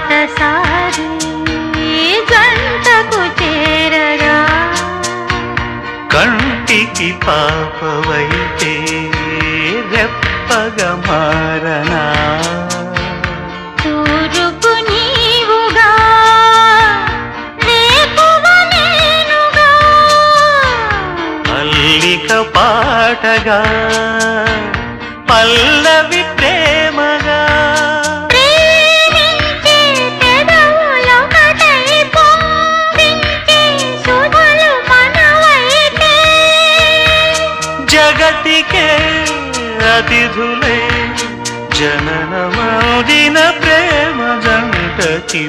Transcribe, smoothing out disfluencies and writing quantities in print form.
బాటసారి జంటకు చేరగా కంటికి పాపవైతే రెప్పగా మారనా తూరుపు నీవుగా రేపువ నేనుగా అల్లిక పాటగా పల్లవి ప్రేమగా ప్రేమించే పెదవులొకటై పొంగించే శుభలు మనవైతే జగతికే అతిథులే జననమౌదిన ప్రేమ జంటకి